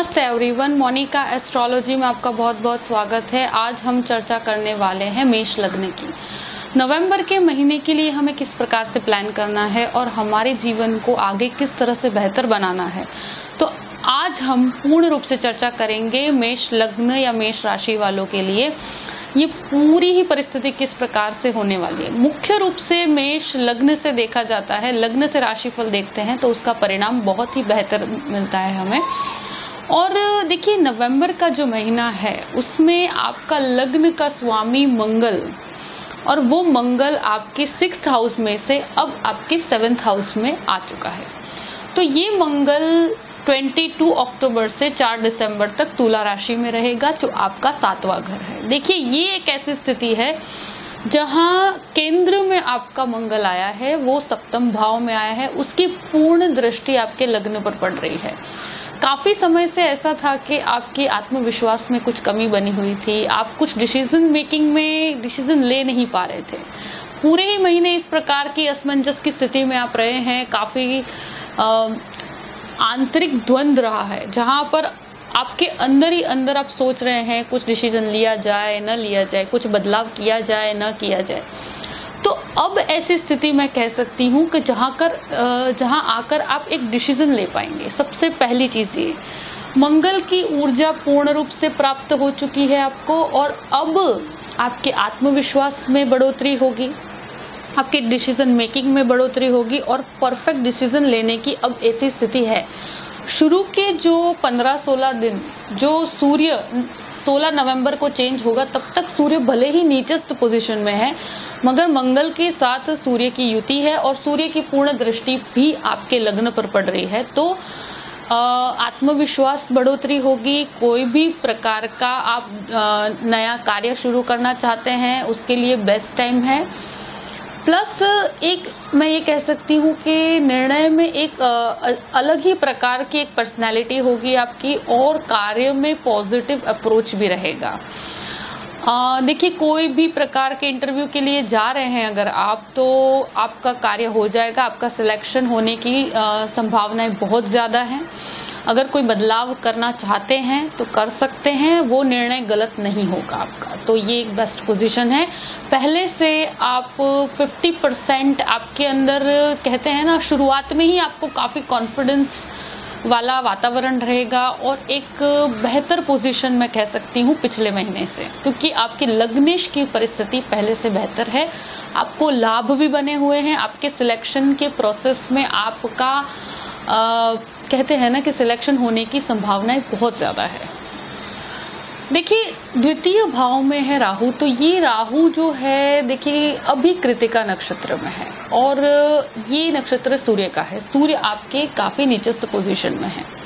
नमस्ते everyone, Monika astrology में आपका बहुत बहुत स्वागत है। आज हम चर्चा करने वाले हैं मेष लग्न की। नवंबर के महीने के लिए हमें किस प्रकार से प्लान करना है और हमारे जीवन को आगे किस तरह से बेहतर बनाना है। तो आज हम पूर्ण रूप से चर्चा करेंगे मेष लग्न या मेष राशि वालों के लिए ये पूरी ही परिस्थिति किस प्रकार से होने वाली है। मुख्य रूप से मेष लग्न से देखा जाता है, लग्न से राशिफल देखते हैं तो उसका परिणाम बहुत ही बेहतर मिलता है हमें। और देखिए, नवंबर का जो महीना है उसमें आपका लग्न का स्वामी मंगल, और वो मंगल आपके 6th हाउस में से अब आपके 7th हाउस में आ चुका है। तो ये मंगल 22 अक्टूबर से 4 दिसंबर तक तुला राशि में रहेगा, जो आपका 7वां घर है। देखिए, ये एक ऐसी स्थिति है जहां केंद्र में आपका मंगल आया है, वो 7th भाव में आया है, उसकी पूर्ण दृष्टि आपके लग्न पर पड़ रही है। काफी समय से ऐसा था कि आपके आत्मविश्वास में कुछ कमी बनी हुई थी, आप कुछ डिसीजन मेकिंग में डिसीजन ले नहीं पा रहे थे। पूरे ही महीने इस प्रकार की असमंजस की स्थिति में आप रहे हैं। काफी आंतरिक द्वंद्व रहा है, जहां पर आपके अंदर ही अंदर आप सोच रहे हैं कुछ डिसीजन लिया जाए न लिया जाए, कुछ बदलाव किया जाए न किया जाए। तो अब ऐसी स्थिति मैं कह सकती हूँ कि जहां आकर आप एक डिसीजन ले पाएंगे। सबसे पहली चीज ये, मंगल की ऊर्जा पूर्ण रूप से प्राप्त हो चुकी है आपको, और अब आपके आत्मविश्वास में बढ़ोतरी होगी, आपके डिसीजन मेकिंग में बढ़ोतरी होगी, और परफेक्ट डिसीजन लेने की अब ऐसी स्थिति है। शुरू के जो 15-16 दिन, जो सूर्य 16 नवंबर को चेंज होगा, तब तक सूर्य भले ही नीचस्थ पोजीशन में है, मगर मंगल के साथ सूर्य की युति है और सूर्य की पूर्ण दृष्टि भी आपके लग्न पर पड़ रही है। तो आत्मविश्वास बढ़ोतरी होगी। कोई भी प्रकार का आप नया कार्य शुरू करना चाहते हैं, उसके लिए बेस्ट टाइम है। प्लस एक मैं ये कह सकती हूँ कि निर्णय में एक अलग ही प्रकार की एक पर्सनैलिटी होगी आपकी, और कार्य में पॉजिटिव अप्रोच भी रहेगा। देखिए, कोई भी प्रकार के इंटरव्यू के लिए जा रहे हैं अगर आप, तो आपका कार्य हो जाएगा, आपका सिलेक्शन होने की संभावनाएं बहुत ज्यादा हैं। अगर कोई बदलाव करना चाहते हैं तो कर सकते हैं, वो निर्णय गलत नहीं होगा आपका। तो ये एक बेस्ट पोजीशन है। पहले से आप 50% आपके अंदर, कहते हैं ना, शुरुआत में ही आपको काफी कॉन्फिडेंस वाला वातावरण रहेगा, और एक बेहतर पोजीशन मैं कह सकती हूँ पिछले महीने से, क्योंकि आपकी लग्नेश की परिस्थिति पहले से बेहतर है। आपको लाभ भी बने हुए हैं। आपके सिलेक्शन के प्रोसेस में आपका कहते हैं ना कि सिलेक्शन होने की संभावनाएं बहुत ज्यादा है। देखिए, द्वितीय भाव में है राहु, तो ये राहु जो है, देखिए, अभी कृतिका नक्षत्र में है, और ये नक्षत्र सूर्य का है। सूर्य आपके काफी नीचस्थ पोजीशन में है।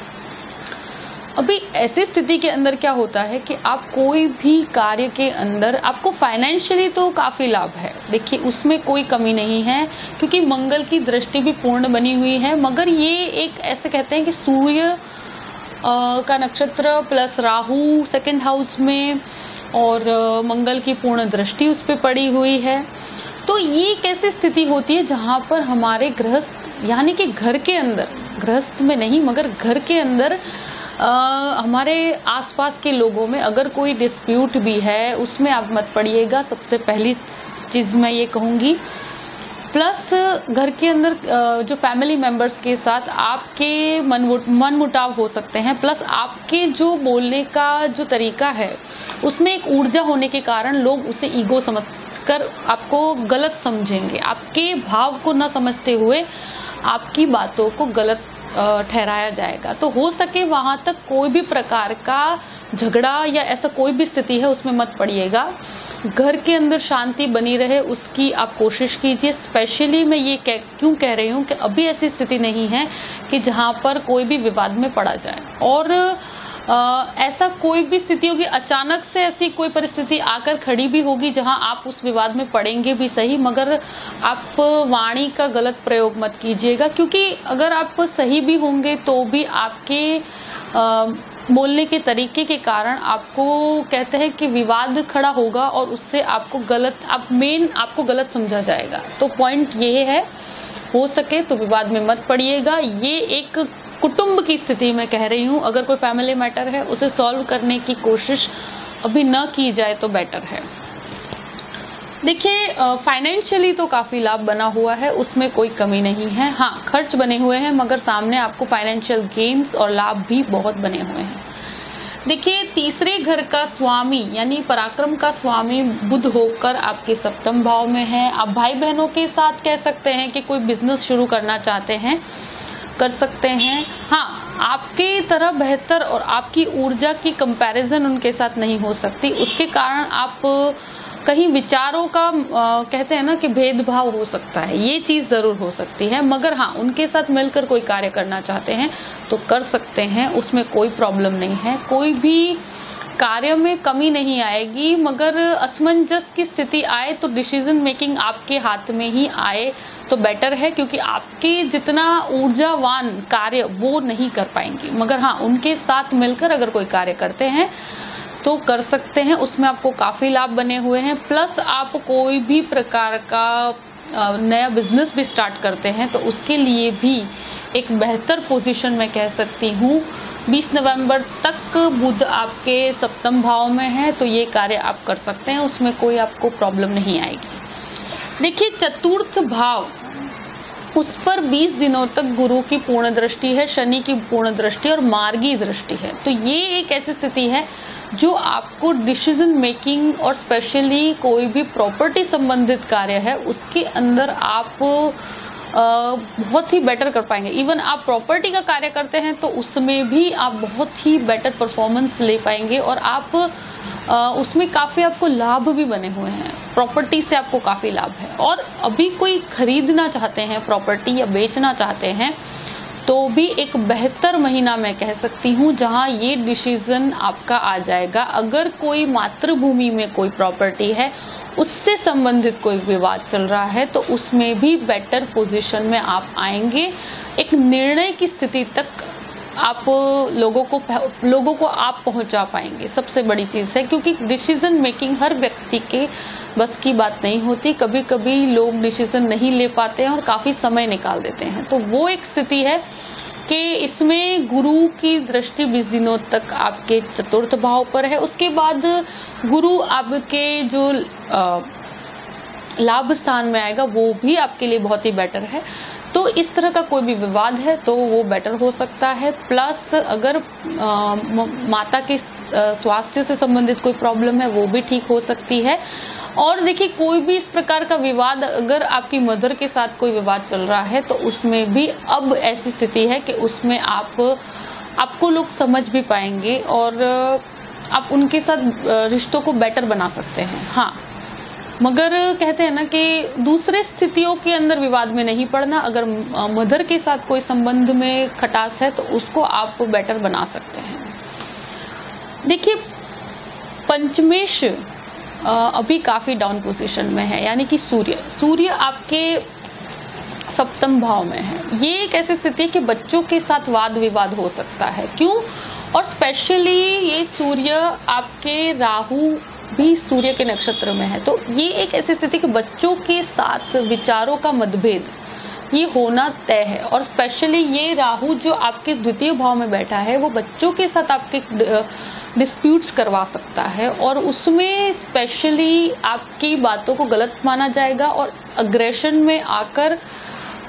अभी ऐसी स्थिति के अंदर क्या होता है कि आप कोई भी कार्य के अंदर, आपको फाइनेंशियली तो काफी लाभ है, देखिए उसमें कोई कमी नहीं है, क्योंकि मंगल की दृष्टि भी पूर्ण बनी हुई है। मगर ये एक ऐसे कहते हैं कि सूर्य का नक्षत्र प्लस राहु 2nd हाउस में, और मंगल की पूर्ण दृष्टि उस पर पड़ी हुई है। तो ये कैसी स्थिति होती है जहां पर हमारे गृहस्थ, यानी कि घर के अंदर, गृहस्थ में नहीं मगर घर के अंदर हमारे आसपास के लोगों में अगर कोई डिस्प्यूट भी है, उसमें आप मत पड़िएगा। सबसे पहली चीज मैं ये कहूंगी। प्लस घर के अंदर जो फैमिली मेंबर्स के साथ आपके मनमुटाव हो सकते हैं। प्लस आपके जो बोलने का जो तरीका है, उसमें एक ऊर्जा होने के कारण लोग उसे ईगो समझकर आपको गलत समझेंगे। आपके भाव को न समझते हुए आपकी बातों को गलत ठहराया जाएगा। तो हो सके वहां तक कोई भी प्रकार का झगड़ा या ऐसा कोई भी स्थिति है उसमें मत पड़िएगा। घर के अंदर शांति बनी रहे उसकी आप कोशिश कीजिए। स्पेशली मैं ये क्यों कह रही हूँ कि अभी ऐसी स्थिति नहीं है कि जहां पर कोई भी विवाद में पड़ा जाए, और ऐसा कोई भी स्थिति होगी, अचानक से ऐसी कोई परिस्थिति आकर खड़ी भी होगी जहां आप उस विवाद में पड़ेंगे भी सही, मगर आप वाणी का गलत प्रयोग मत कीजिएगा, क्योंकि अगर आप सही भी होंगे तो भी आपके बोलने के तरीके के कारण आपको, कहते हैं कि विवाद खड़ा होगा और उससे आपको गलत समझा जाएगा। तो पॉइंट ये है, हो सके तो विवाद में मत पड़िएगा। ये एक कुटुंब की स्थिति में कह रही हूँ, अगर कोई फैमिली मैटर है उसे सॉल्व करने की कोशिश अभी न की जाए तो बेटर है। देखिए फाइनेंशियली तो काफी लाभ बना हुआ है, उसमें कोई कमी नहीं है। हाँ, खर्च बने हुए हैं मगर सामने आपको फाइनेंशियल गेन्स और लाभ भी बहुत बने हुए हैं। देखिए तीसरे घर का स्वामी यानी पराक्रम का स्वामी बुध होकर आपके सप्तम भाव में है। आप भाई बहनों के साथ कह सकते हैं कि कोई बिजनेस शुरू करना चाहते हैं, कर सकते हैं। हाँ, आपके तरह बेहतर और आपकी ऊर्जा की कंपैरिजन उनके साथ नहीं हो सकती, उसके कारण आप कहीं विचारों का कहते हैं ना कि भेदभाव हो सकता है, ये चीज जरूर हो सकती है। मगर हाँ, उनके साथ मिलकर कोई कार्य करना चाहते हैं तो कर सकते हैं, उसमें कोई प्रॉब्लम नहीं है, कोई भी कार्य में कमी नहीं आएगी। मगर असमंजस की स्थिति आए तो डिसीजन मेकिंग आपके हाथ में ही आए तो बेटर है, क्योंकि आपके जितना ऊर्जावान कार्य वो नहीं कर पाएंगी। मगर हाँ, उनके साथ मिलकर अगर कोई कार्य करते हैं तो कर सकते हैं, उसमें आपको काफी लाभ बने हुए हैं। प्लस आप कोई भी प्रकार का नया बिजनेस भी स्टार्ट करते हैं तो उसके लिए भी एक बेहतर पोजीशन में कह सकती हूँ। 20 नवंबर तक बुध आपके सप्तम भाव में है तो ये कार्य आप कर सकते हैं, उसमें कोई आपको प्रॉब्लम नहीं आएगी। देखिए चतुर्थ भाव, उस पर 20 दिनों तक गुरु की पूर्ण दृष्टि है, शनि की पूर्ण दृष्टि और मार्गी दृष्टि है। तो ये एक ऐसी स्थिति है जो आपको डिसीजन मेकिंग और स्पेशली कोई भी प्रॉपर्टी संबंधित कार्य है उसके अंदर आप बहुत ही बेटर कर पाएंगे। इवन आप प्रॉपर्टी का कार्य करते हैं तो उसमें भी आप बहुत ही बेटर परफॉर्मेंस ले पाएंगे और आप उसमें काफी आपको लाभ भी बने हुए हैं। प्रॉपर्टी से आपको काफी लाभ है। और अभी कोई खरीदना चाहते हैं प्रॉपर्टी या बेचना चाहते हैं तो भी एक बेहतर महीना मैं कह सकती हूँ जहां ये डिसीजन आपका आ जाएगा। अगर कोई मातृभूमि में कोई प्रॉपर्टी है, उससे संबंधित कोई विवाद चल रहा है तो उसमें भी बेटर पोजीशन में आप आएंगे। एक निर्णय की स्थिति तक आप लोगों को आप पहुंचा पाएंगे, सबसे बड़ी चीज है। क्योंकि डिसीजन मेकिंग हर व्यक्ति के बस की बात नहीं होती, कभी कभी लोग डिसीजन नहीं ले पाते हैं और काफी समय निकाल देते हैं। तो वो एक स्थिति है कि इसमें गुरु की दृष्टि 20 दिनों तक आपके चतुर्थ भाव पर है। उसके बाद गुरु आपके जो लाभ स्थान में आएगा वो भी आपके लिए बहुत ही बेटर है। तो इस तरह का कोई भी विवाद है तो वो बेटर हो सकता है। प्लस अगर माता के स्वास्थ्य से संबंधित कोई प्रॉब्लम है वो भी ठीक हो सकती है। और देखिए कोई भी इस प्रकार का विवाद, अगर आपकी मदर के साथ कोई विवाद चल रहा है तो उसमें भी अब ऐसी स्थिति है कि उसमें आपको लोग समझ भी पाएंगे और आप उनके साथ रिश्तों को बेटर बना सकते हैं। हाँ, मगर कहते हैं ना कि दूसरे स्थितियों के अंदर विवाद में नहीं पड़ना। अगर मदर के साथ कोई संबंध में खटास है तो उसको आप बेटर बना सकते हैं। देखिए पंचमेश अभी काफी डाउन पोजीशन में है, यानी कि सूर्य आपके सप्तम भाव में है। ये एक ऐसी स्थिति है कि बच्चों के साथ वाद विवाद हो सकता है। क्यों? और स्पेशली ये सूर्य आपके राहु भी सूर्य के नक्षत्र में है, तो ये एक ऐसी स्थिति कि बच्चों के साथ विचारों का मतभेद ये होना तय है। और स्पेशली ये राहु जो आपके द्वितीय भाव में बैठा है वो बच्चों के साथ आपके डिस्प्यूट्स करवा सकता है और उसमें स्पेशली आपकी बातों को गलत माना जाएगा और अग्रेशन में आकर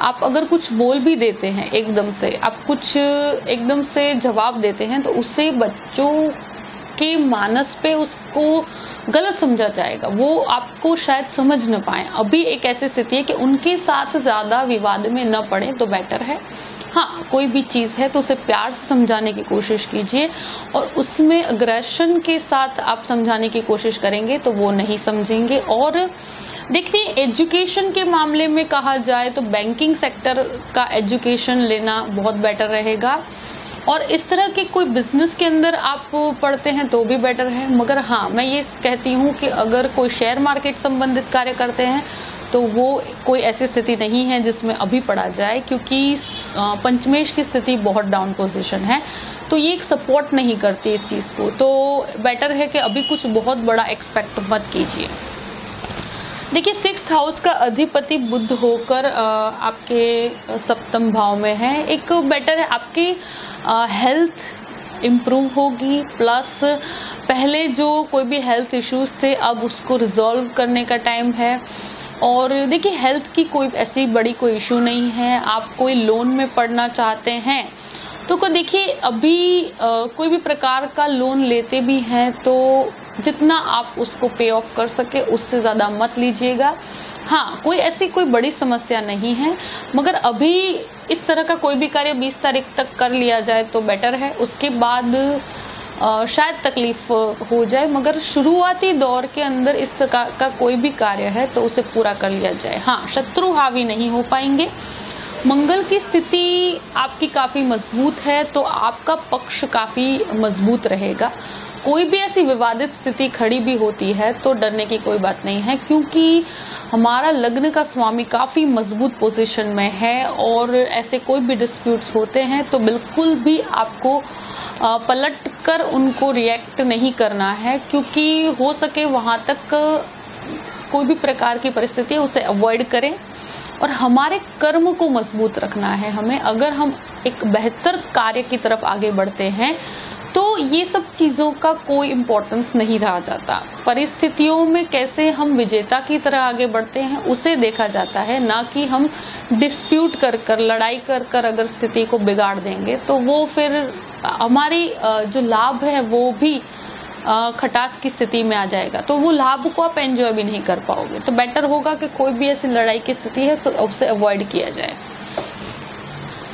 आप अगर कुछ बोल भी देते हैं एकदम से, आप कुछ एकदम से जवाब देते हैं तो उससे बच्चों के मानस पे उसको गलत समझा जाएगा, वो आपको शायद समझ न पाए। अभी एक ऐसी स्थिति है कि उनके साथ ज्यादा विवाद में न पड़े तो बेटर है। हाँ, कोई भी चीज है तो उसे प्यार से समझाने की कोशिश कीजिए और उसमें अग्रेशन के साथ आप समझाने की कोशिश करेंगे तो वो नहीं समझेंगे। और देखिए एजुकेशन के मामले में कहा जाए तो बैंकिंग सेक्टर का एजुकेशन लेना बहुत बेटर रहेगा। और इस तरह के कोई बिजनेस के अंदर आप पढ़ते हैं तो भी बेटर है। मगर हाँ, मैं ये कहती हूँ कि अगर कोई शेयर मार्केट संबंधित कार्य करते हैं तो वो कोई ऐसी स्थिति नहीं है जिसमें अभी पढ़ा जाए, क्योंकि पंचमेश की स्थिति बहुत डाउन पोजीशन है तो ये एक सपोर्ट नहीं करती इस चीज को। तो बेटर है कि अभी कुछ बहुत बड़ा एक्सपेक्ट मत कीजिए। देखिए 6th हाउस का अधिपति बुध होकर आपके सप्तम भाव में है। एक बेटर है, आपकी हेल्थ इम्प्रूव होगी, प्लस पहले जो कोई भी हेल्थ इश्यूज थे अब उसको रिजॉल्व करने का टाइम है। और देखिए हेल्थ की कोई ऐसी बड़ी कोई इशू नहीं है। आप कोई लोन में पढ़ना चाहते हैं तो देखिए अभी कोई भी प्रकार का लोन लेते भी हैं तो जितना आप उसको पे ऑफ कर सके उससे ज़्यादा मत लीजिएगा। हाँ, कोई बड़ी समस्या नहीं है, मगर अभी इस तरह का कोई भी कार्य 20 तारीख तक कर लिया जाए तो बेटर है। उसके बाद शायद तकलीफ हो जाए, मगर शुरुआती दौर के अंदर इस तरह का कोई भी कार्य है तो उसे पूरा कर लिया जाए। हाँ, शत्रु हावी नहीं हो पाएंगे। मंगल की स्थिति आपकी काफी मजबूत है तो आपका पक्ष काफी मजबूत रहेगा। कोई भी ऐसी विवादित स्थिति खड़ी भी होती है तो डरने की कोई बात नहीं है, क्योंकि हमारा लग्न का स्वामी काफी मजबूत पोजीशन में है। और ऐसे कोई भी डिस्प्यूट्स होते हैं तो बिल्कुल भी आपको पलट कर उनको रिएक्ट नहीं करना है, क्योंकि हो सके वहां तक कोई भी प्रकार की परिस्थिति है उसे अवॉइड करें। और हमारे कर्म को मजबूत रखना है हमें। अगर हम एक बेहतर कार्य की तरफ आगे बढ़ते हैं तो ये सब चीजों का कोई इम्पोर्टेंस नहीं रहा जाता। परिस्थितियों में कैसे हम विजेता की तरह आगे बढ़ते हैं उसे देखा जाता है, ना कि हम डिस्प्यूट कर लड़ाई कर अगर स्थिति को बिगाड़ देंगे तो वो फिर हमारी जो लाभ है वो भी खटास की स्थिति में आ जाएगा, तो वो लाभ को आप एंजॉय भी नहीं कर पाओगे। तो बेटर होगा कि कोई भी ऐसी लड़ाई की स्थिति है तो उसे अवॉइड किया जाए।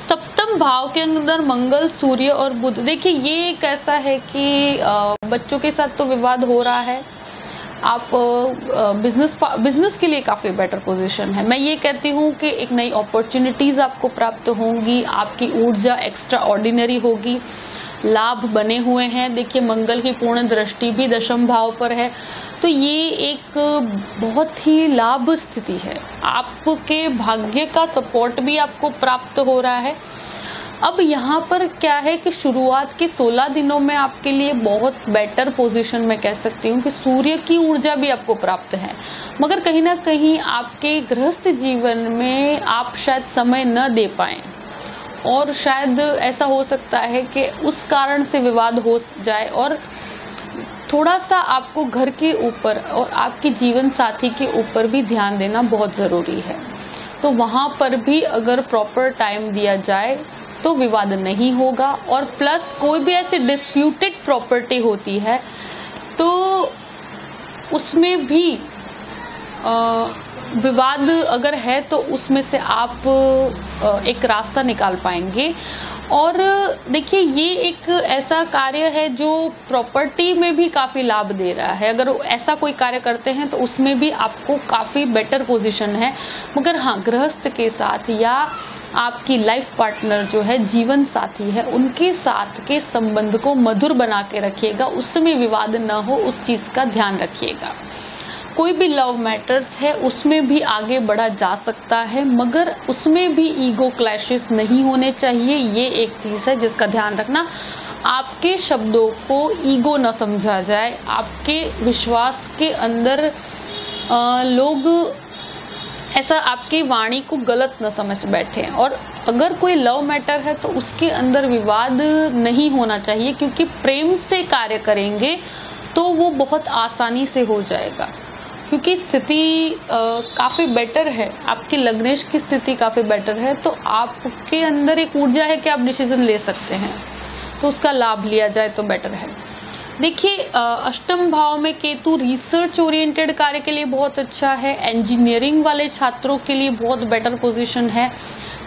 सप्तम भाव के अंदर मंगल, सूर्य और बुध। देखिए ये एक ऐसा है कि बच्चों के साथ तो विवाद हो रहा है। आप बिजनेस के लिए काफी बेटर पोजीशन है। मैं ये कहती हूँ कि एक नई अपॉर्चुनिटीज आपको प्राप्त होंगी, आपकी ऊर्जा एक्स्ट्रा ऑर्डिनरी होगी, लाभ बने हुए हैं। देखिए मंगल की पूर्ण दृष्टि भी दशम भाव पर है, तो ये एक बहुत ही लाभ स्थिति है। आपके भाग्य का सपोर्ट भी आपको प्राप्त हो रहा है। अब यहाँ पर क्या है कि शुरुआत के 16 दिनों में आपके लिए बहुत बेटर पोजीशन में कह सकती हूँ कि सूर्य की ऊर्जा भी आपको प्राप्त है, मगर कहीं ना कहीं आपके गृहस्थ जीवन में आप शायद समय न दे पाए, और शायद ऐसा हो सकता है कि उस कारण से विवाद हो जाए। और थोड़ा सा आपको घर के ऊपर और आपके जीवन साथी के ऊपर भी ध्यान देना बहुत जरूरी है। तो वहां पर भी अगर प्रॉपर टाइम दिया जाए तो विवाद नहीं होगा। और प्लस कोई भी ऐसी डिस्प्यूटेड प्रॉपर्टी होती है तो उसमें भी विवाद अगर है तो उसमें से आप एक रास्ता निकाल पाएंगे। और देखिए ये एक ऐसा कार्य है जो प्रॉपर्टी में भी काफी लाभ दे रहा है। अगर ऐसा कोई कार्य करते हैं तो उसमें भी आपको काफी बेटर पोजीशन है। मगर हाँ, गृहस्थ के साथ या आपकी लाइफ पार्टनर जो है, जीवन साथी है, उनके साथ के संबंध को मधुर बना के रखिएगा, उसमें विवाद न हो उस चीज का ध्यान रखिएगा। कोई भी लव मैटर्स है उसमें भी आगे बढ़ा जा सकता है, मगर उसमें भी ईगो क्लैशेस नहीं होने चाहिए। ये एक चीज है जिसका ध्यान रखना। आपके शब्दों को ईगो न समझा जाए, आपके विश्वास के अंदर लोग ऐसा आपकी वाणी को गलत न समझ बैठे। और अगर कोई लव मैटर है तो उसके अंदर विवाद नहीं होना चाहिए, क्योंकि प्रेम से कार्य करेंगे तो वो बहुत आसानी से हो जाएगा, क्योंकि स्थिति काफी बेटर है, आपकी लग्नेश की स्थिति काफी बेटर है। तो आपके अंदर एक ऊर्जा है कि आप डिसीजन ले सकते हैं, तो उसका लाभ लिया जाए तो बेटर है। देखिए अष्टम भाव में केतु रिसर्च ओरिएंटेड कार्य के लिए बहुत अच्छा है। इंजीनियरिंग वाले छात्रों के लिए बहुत बेटर पोजीशन है।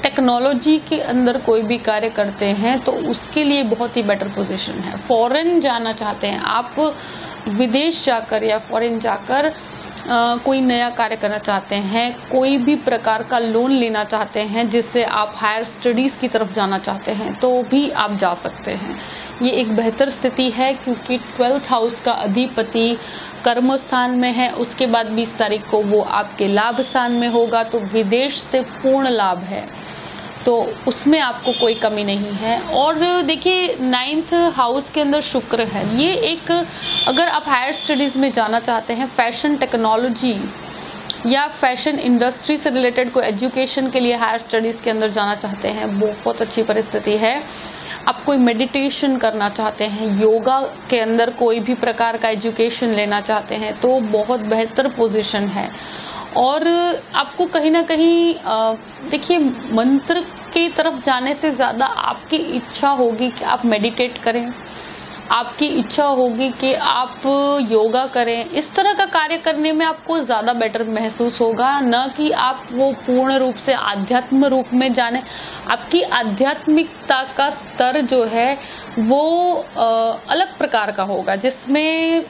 टेक्नोलॉजी के अंदर कोई भी कार्य करते हैं तो उसके लिए बहुत ही बेटर पोजीशन है। फॉरेन जाना चाहते हैं आप, विदेश जाकर या फॉरेन जाकर कोई नया कार्य करना चाहते हैं, कोई भी प्रकार का लोन लेना चाहते हैं जिससे आप हायर स्टडीज की तरफ जाना चाहते हैं, तो भी आप जा सकते हैं। ये एक बेहतर स्थिति है, क्योंकि 12th हाउस का अधिपति कर्म स्थान में है। उसके बाद 20 तारीख को वो आपके लाभ स्थान में होगा, तो विदेश से पूर्ण लाभ है, तो उसमें आपको कोई कमी नहीं है। और देखिए 9th हाउस के अंदर शुक्र है। ये एक, अगर आप हायर स्टडीज में जाना चाहते हैं, फैशन टेक्नोलॉजी या फैशन इंडस्ट्री से रिलेटेड कोई एजुकेशन के लिए हायर स्टडीज के अंदर जाना चाहते हैं, बहुत अच्छी परिस्थिति है। आप कोई मेडिटेशन करना चाहते हैं, योगा के अंदर कोई भी प्रकार का एजुकेशन लेना चाहते हैं, तो बहुत बेहतर पोजीशन है। और आपको कहीं ना कहीं देखिए, मंत्र की तरफ जाने से ज्यादा आपकी इच्छा होगी कि आप मेडिटेट करें, आपकी इच्छा होगी कि आप योगा करें। इस तरह का कार्य करने में आपको ज्यादा बेटर महसूस होगा, न कि आप वो पूर्ण रूप से आध्यात्म रूप में जाने। आपकी आध्यात्मिकता का स्तर जो है वो अलग प्रकार का होगा, जिसमें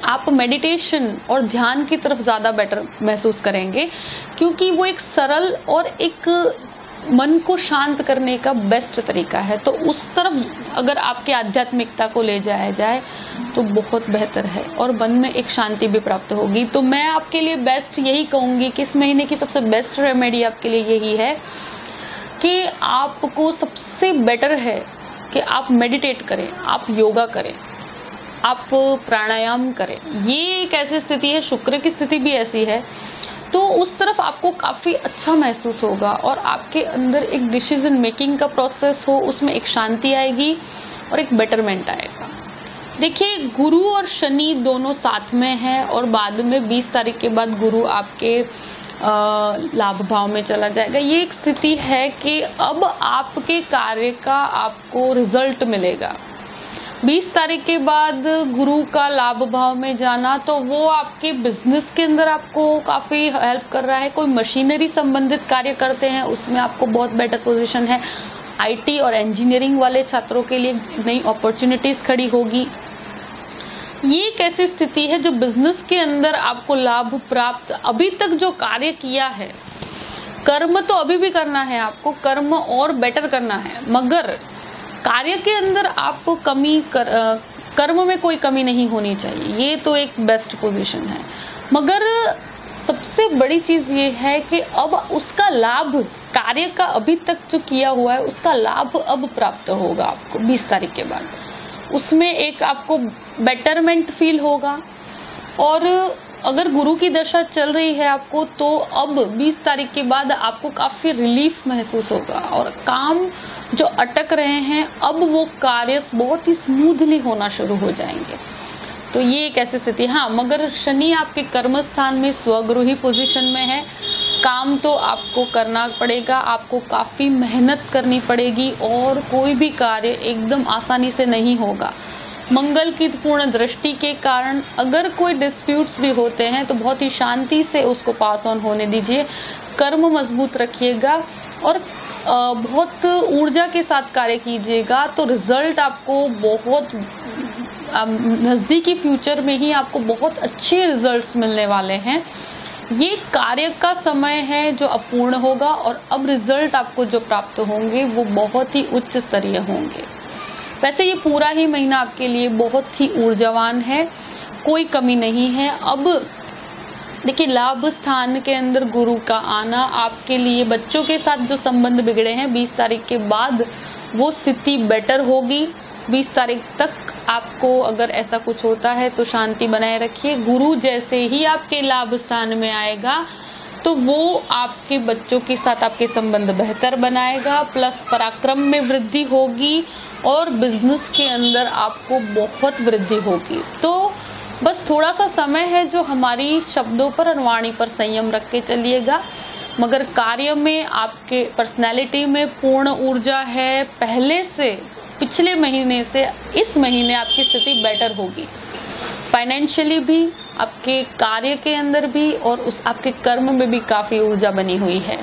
आप मेडिटेशन और ध्यान की तरफ ज्यादा बेटर महसूस करेंगे, क्योंकि वो एक सरल और एक मन को शांत करने का बेस्ट तरीका है। तो उस तरफ अगर आपकी आध्यात्मिकता को ले जाया जाए तो बहुत बेहतर है और मन में एक शांति भी प्राप्त होगी। तो मैं आपके लिए बेस्ट यही कहूंगी कि इस महीने की सबसे बेस्ट रेमेडी आपके लिए यही है कि आपको सबसे बेटर है कि आप मेडिटेट करें, आप योगा करें, आप प्राणायाम करें। ये एक ऐसी स्थिति है, शुक्र की स्थिति भी ऐसी है, तो उस तरफ आपको काफी अच्छा महसूस होगा और आपके अंदर एक डिसीजन मेकिंग का प्रोसेस हो, उसमें एक शांति आएगी और एक बेटरमेंट आएगा। देखिए, गुरु और शनि दोनों साथ में हैं और बाद में 20 तारीख के बाद गुरु आपके लाभ भाव में चला जाएगा। ये एक स्थिति है कि अब आपके कार्य का आपको रिजल्ट मिलेगा। 20 तारीख के बाद गुरु का लाभ भाव में जाना, तो वो आपके बिजनेस के अंदर आपको काफी हेल्प कर रहा है। कोई मशीनरी संबंधित कार्य करते हैं उसमें आपको बहुत बेटर पोजीशन है। आईटी और इंजीनियरिंग वाले छात्रों के लिए नई अपॉर्चुनिटीज खड़ी होगी। ये एक ऐसी स्थिति है जो बिजनेस के अंदर आपको लाभ प्राप्त, अभी तक जो कार्य किया है, कर्म तो अभी भी करना है, आपको कर्म और बेटर करना है, मगर कार्य के अंदर आप कर्म में कोई कमी नहीं होनी चाहिए। ये तो एक बेस्ट पोजीशन है, मगर सबसे बड़ी चीज ये है कि अब उसका लाभ, कार्य का अभी तक जो किया हुआ है उसका लाभ अब प्राप्त होगा आपको 20 तारीख के बाद। उसमें एक आपको बेटरमेंट फील होगा। और अगर गुरु की दशा चल रही है आपको, तो अब 20 तारीख के बाद आपको काफी रिलीफ महसूस होगा और काम जो अटक रहे हैं अब वो कार्य बहुत ही स्मूथली होना शुरू हो जाएंगे। तो ये एक ऐसी स्थिति। हाँ, मगर शनि आपके कर्म स्थान में स्वगृही पोजीशन में है। काम तो आपको करना पड़ेगा, आपको काफी मेहनत करनी पड़ेगी और कोई भी कार्य एकदम आसानी से नहीं होगा। मंगल की पूर्ण दृष्टि के कारण अगर कोई डिस्प्यूट्स भी होते हैं तो बहुत ही शांति से उसको पास ऑन होने दीजिए। कर्म मजबूत रखिएगा और बहुत ऊर्जा के साथ कार्य कीजिएगा, तो रिजल्ट आपको बहुत नजदीकी फ्यूचर में ही आपको बहुत अच्छे रिजल्ट्स मिलने वाले हैं। ये कार्य का समय है जो अपूर्ण होगा और अब रिजल्ट आपको जो प्राप्त होंगे वो बहुत ही उच्च स्तरीय होंगे। वैसे ये पूरा ही महीना आपके लिए बहुत ही ऊर्जावान है, कोई कमी नहीं है। अब देखिए, लाभ स्थान के अंदर गुरु का आना आपके लिए, बच्चों के साथ जो संबंध बिगड़े हैं 20 तारीख के बाद वो स्थिति बेटर होगी। 20 तारीख तक आपको अगर ऐसा कुछ होता है तो शांति बनाए रखिए। गुरु जैसे ही आपके लाभ स्थान में आएगा तो वो आपके बच्चों के साथ आपके संबंध बेहतर बनाएगा, प्लस पराक्रम में वृद्धि होगी और बिजनेस के अंदर आपको बहुत वृद्धि होगी। तो बस थोड़ा सा समय है जो हमारी शब्दों पर और वाणी पर संयम रख के चलिएगा, मगर कार्य में आपके पर्सनैलिटी में पूर्ण ऊर्जा है। पहले से, पिछले महीने से इस महीने आपकी स्थिति बेटर होगी, फाइनेंशियली भी, आपके कार्य के अंदर भी और उस आपके कर्म में भी काफी ऊर्जा बनी हुई है।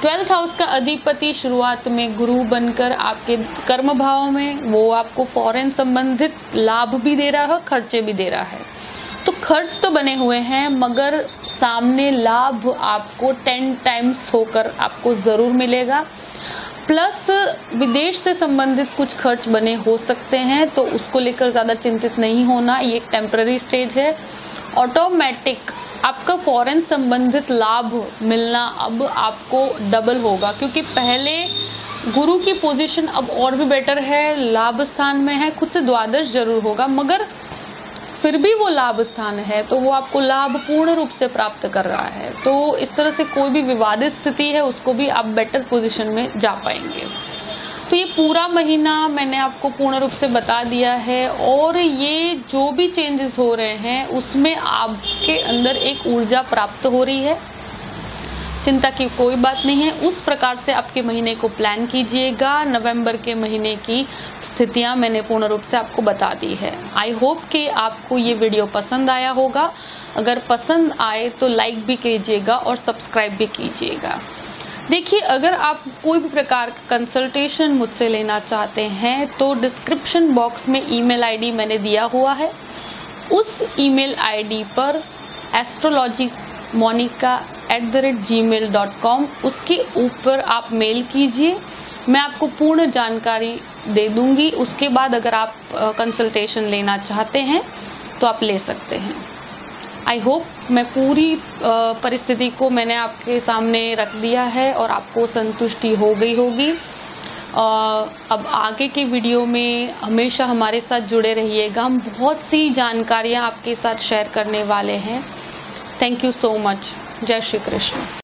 12th हाउस का अधिपति शुरुआत में गुरु बनकर आपके कर्म भाव में, वो आपको फॉरेन संबंधित लाभ भी दे रहा है, खर्चे भी दे रहा है। तो खर्च तो बने हुए हैं मगर सामने लाभ आपको 10 टाइम्स होकर आपको जरूर मिलेगा। प्लस विदेश से संबंधित कुछ खर्च बने हो सकते हैं, तो उसको लेकर ज्यादा चिंतित नहीं होना, ये एक टेम्पररी स्टेज है। ऑटोमेटिक आपका फॉरेन संबंधित लाभ मिलना अब आपको डबल होगा, क्योंकि पहले गुरु की पोजीशन अब और भी बेटर है, लाभ स्थान में है, खुद से द्वादश जरूर होगा, मगर फिर भी वो लाभ स्थान है तो वो आपको लाभ पूर्ण रूप से प्राप्त कर रहा है। तो इस तरह से कोई भी विवादित स्थिति है उसको भी आप बेटर पोजीशन में जा पाएंगे। तो ये पूरा महीना मैंने आपको पूर्ण रूप से बता दिया है, और ये जो भी चेंजेस हो रहे हैं उसमें आपके अंदर एक ऊर्जा प्राप्त हो रही है। चिंता की कोई बात नहीं है। उस प्रकार से आपके महीने को प्लान कीजिएगा। नवंबर के महीने की स्थितियां मैंने पूर्ण रूप से आपको बता दी है। आई होप कि आपको ये वीडियो पसंद आया होगा। अगर पसंद आए तो लाइक भी कीजिएगा और सब्सक्राइब भी कीजिएगा। देखिए, अगर आप कोई भी प्रकार का कंसल्टेशन मुझसे लेना चाहते हैं तो डिस्क्रिप्शन बॉक्स में ईमेल आईडी मैंने दिया हुआ है। उस ईमेल आईडी पर astrologymonica@gmail.com उसके ऊपर आप मेल कीजिए। मैं आपको पूर्ण जानकारी दे दूंगी। उसके बाद अगर आप कंसल्टेशन लेना चाहते हैं तो आप ले सकते हैं। आई होप मैं पूरी परिस्थिति को मैंने आपके सामने रख दिया है और आपको संतुष्टि हो गई होगी। अब आगे के वीडियो में हमेशा हमारे साथ जुड़े रहिएगा। हम बहुत सी जानकारियां आपके साथ शेयर करने वाले हैं। Thank you so much. जय श्री कृष्ण।